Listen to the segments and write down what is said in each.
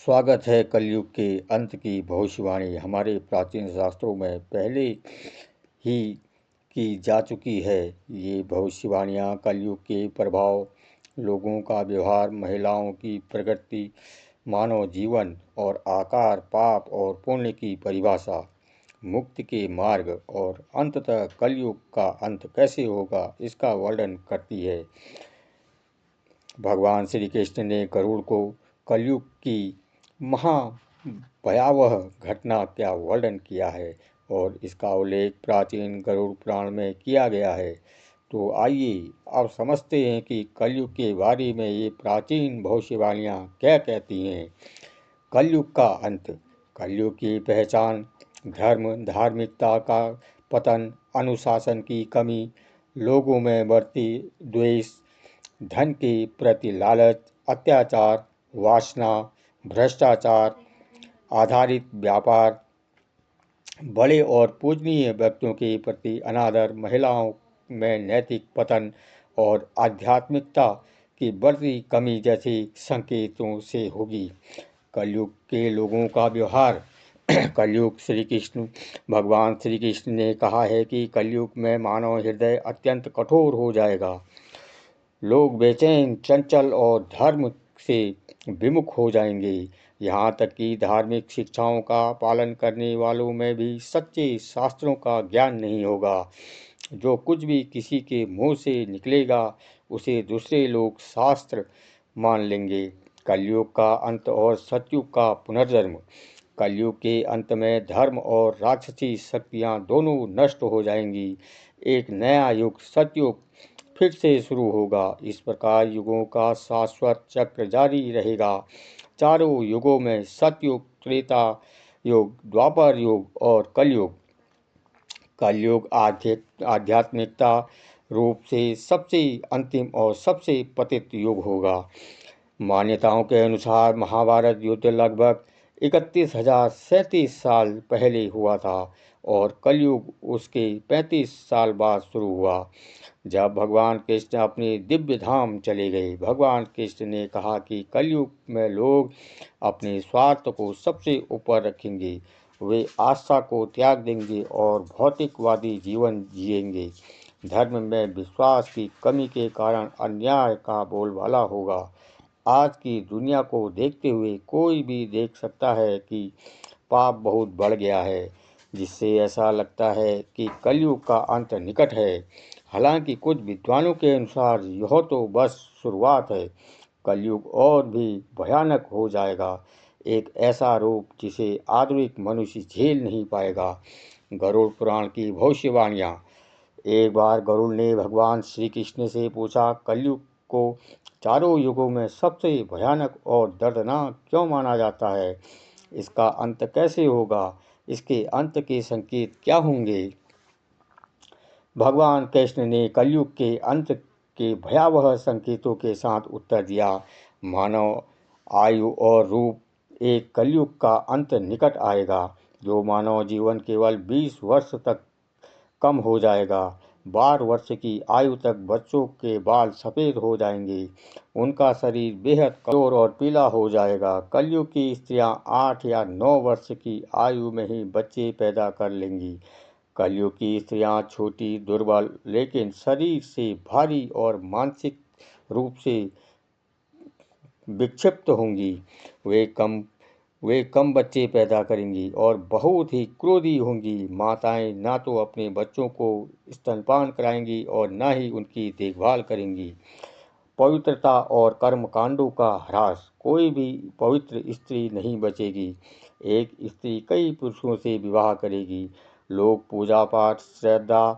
स्वागत है कलयुग के अंत की भविष्यवाणी। हमारे प्राचीन शास्त्रों में पहले ही की जा चुकी है। ये भविष्यवाणियाँ कलयुग के प्रभाव, लोगों का व्यवहार, महिलाओं की प्रकृति, मानव जीवन और आकार, पाप और पुण्य की परिभाषा, मुक्ति के मार्ग और अंततः कलयुग का अंत कैसे होगा इसका वर्णन करती है। भगवान श्री कृष्ण ने गरुड़ को कलयुग की महा भयावह घटना का वर्णन किया है और इसका उल्लेख प्राचीन गरुड़ पुराण में किया गया है। तो आइए अब समझते हैं कि कलयुग के बारे में ये प्राचीन भविष्यवाणियाँ क्या कहती हैं। कलयुग का अंत। कलयुग की पहचान: धर्म, धार्मिकता का पतन, अनुशासन की कमी, लोगों में बढ़ती द्वेष, धन के प्रति लालच, अत्याचार, वासना, भ्रष्टाचार आधारित व्यापार, बड़े और पूजनीय व्यक्तियों के प्रति अनादर, महिलाओं में नैतिक पतन और आध्यात्मिकता की बढ़ती कमी जैसे संकेतों से होगी। कलयुग के लोगों का व्यवहार। कलयुग भगवान श्री कृष्ण ने कहा है कि कलयुग में मानव हृदय अत्यंत कठोर हो जाएगा। लोग बेचैन, चंचल और धर्म से विमुख हो जाएंगे। यहाँ तक कि धार्मिक शिक्षाओं का पालन करने वालों में भी सच्चे शास्त्रों का ज्ञान नहीं होगा। जो कुछ भी किसी के मुंह से निकलेगा उसे दूसरे लोग शास्त्र मान लेंगे। कलयुग का अंत और सतयुग का पुनर्जन्म। कलयुग के अंत में धर्म और राक्षसी शक्तियाँ दोनों नष्ट हो जाएंगी। एक नया युग, सतयुग, फिर से शुरू होगा। इस प्रकार युगों का शाश्वत चक्र जारी रहेगा। चारों युगों में सतयुग, त्रेता युग, द्वापर युग और कलयुग। कलयुग आध्यात्मिकता रूप से सबसे अंतिम और सबसे पतित युग होगा। मान्यताओं के अनुसार महाभारत युद्ध लगभग 31,037 साल पहले हुआ था और कलयुग उसके 35 साल बाद शुरू हुआ, जब भगवान कृष्ण अपने दिव्य धाम चले गए। भगवान कृष्ण ने कहा कि कलयुग में लोग अपने स्वार्थ को सबसे ऊपर रखेंगे, वे आस्था को त्याग देंगे और भौतिकवादी जीवन जिएंगे। धर्म में विश्वास की कमी के कारण अन्याय का बोलबाला होगा। आज की दुनिया को देखते हुए कोई भी देख सकता है कि पाप बहुत बढ़ गया है, जिससे ऐसा लगता है कि कलयुग का अंत निकट है। हालांकि कुछ विद्वानों के अनुसार यह तो बस शुरुआत है। कलयुग और भी भयानक हो जाएगा, एक ऐसा रूप जिसे आधुनिक मनुष्य झेल नहीं पाएगा। गरुड़ पुराण की भविष्यवाणियाँ। एक बार गरुड़ ने भगवान श्री कृष्ण से पूछा, कलयुग को चारों युगों में सबसे भयानक और दर्दनाक क्यों माना जाता है? इसका अंत कैसे होगा? इसके अंत के संकेत क्या होंगे? भगवान कृष्ण ने कलयुग के अंत के भयावह संकेतों के साथ उत्तर दिया। मानव आयु और रूप। एक कलयुग का अंत निकट आएगा, जो मानव जीवन केवल 20 वर्ष तक कम हो जाएगा। 12 वर्ष की आयु तक बच्चों के बाल सफ़ेद हो जाएंगे, उनका शरीर बेहद कमजोर और पीला हो जाएगा। कलयुग की स्त्रियां 8 या 9 वर्ष की आयु में ही बच्चे पैदा कर लेंगी। कलयुग की स्त्रियां छोटी, दुर्बल, लेकिन शरीर से भारी और मानसिक रूप से विक्षिप्त होंगी। वे कम बच्चे पैदा करेंगी और बहुत ही क्रोधी होंगी। माताएं ना तो अपने बच्चों को स्तनपान कराएंगी और ना ही उनकी देखभाल करेंगी। पवित्रता और कर्मकांडों का ह्रास। कोई भी पवित्र स्त्री नहीं बचेगी। एक स्त्री कई पुरुषों से विवाह करेगी। लोग पूजा पाठ, श्रद्धा,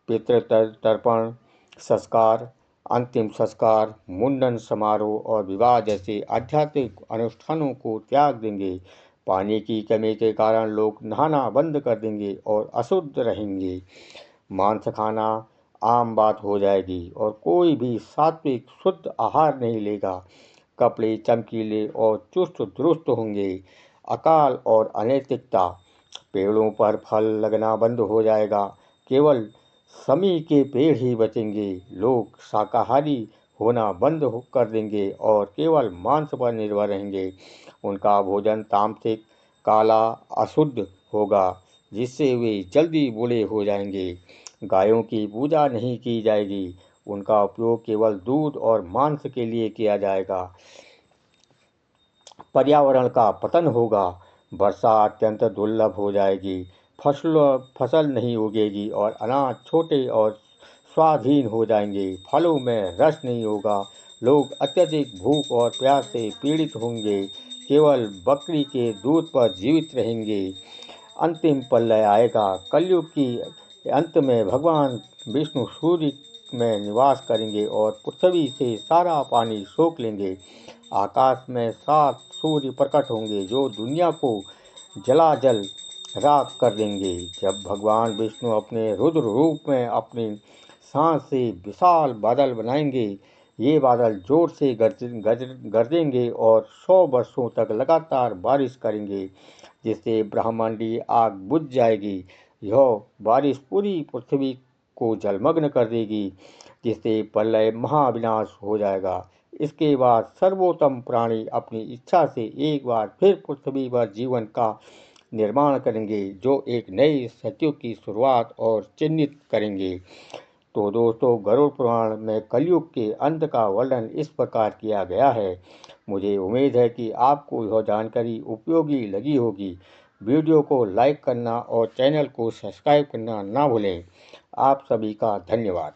पितृतर्पण, संस्कार, अंतिम संस्कार, मुंडन समारोह और विवाह जैसे आध्यात्मिक अनुष्ठानों को त्याग देंगे। पानी की कमी के कारण लोग नहाना बंद कर देंगे और अशुद्ध रहेंगे। मांस खाना आम बात हो जाएगी और कोई भी सात्विक शुद्ध आहार नहीं लेगा। कपड़े चमकीले और चुस्त दुरुस्त होंगे। अकाल और अनैतिकता। पेड़ों पर फल लगना बंद हो जाएगा, केवल समी के पेड़ ही बचेंगे। लोग शाकाहारी होना बंद कर देंगे और केवल मांस पर निर्भर रहेंगे। उनका भोजन तामसिक, काला, अशुद्ध होगा, जिससे वे जल्दी बूढ़े हो जाएंगे। गायों की पूजा नहीं की जाएगी, उनका उपयोग केवल दूध और मांस के लिए किया जाएगा। पर्यावरण का पतन होगा, वर्षा अत्यंत दुर्लभ हो जाएगी, फसल नहीं उगेगी और अनाज छोटे और स्वाधीन हो जाएंगे। फलों में रस नहीं होगा, लोग अत्यधिक भूख और प्यास से पीड़ित होंगे, केवल बकरी के दूध पर जीवित रहेंगे। अंतिम प्रलय आएगा, कलयुग की अंत में भगवान विष्णु सूर्य में निवास करेंगे और पृथ्वी से सारा पानी सोख लेंगे। आकाश में 7 सूर्य प्रकट होंगे जो दुनिया को जलाजल राख कर देंगे। जब भगवान विष्णु अपने रुद्र रूप में अपनी सांस से विशाल बादल बनाएंगे, ये बादल जोर से गरजेंगे और 100 वर्षों तक लगातार बारिश करेंगे, जिससे ब्रह्मांडीय आग बुझ जाएगी। यह बारिश पूरी पृथ्वी को जलमग्न कर देगी, जिससे प्रलय महाविनाश हो जाएगा। इसके बाद सर्वोत्तम प्राणी अपनी इच्छा से एक बार फिर पृथ्वी पर जीवन का निर्माण करेंगे, जो एक नए सतयुग की शुरुआत और चिन्हित करेंगे। तो दोस्तों, गरुड़ पुराण में कलयुग के अंत का वर्णन इस प्रकार किया गया है। मुझे उम्मीद है कि आपको यह जानकारी उपयोगी लगी होगी। वीडियो को लाइक करना और चैनल को सब्सक्राइब करना ना भूलें। आप सभी का धन्यवाद।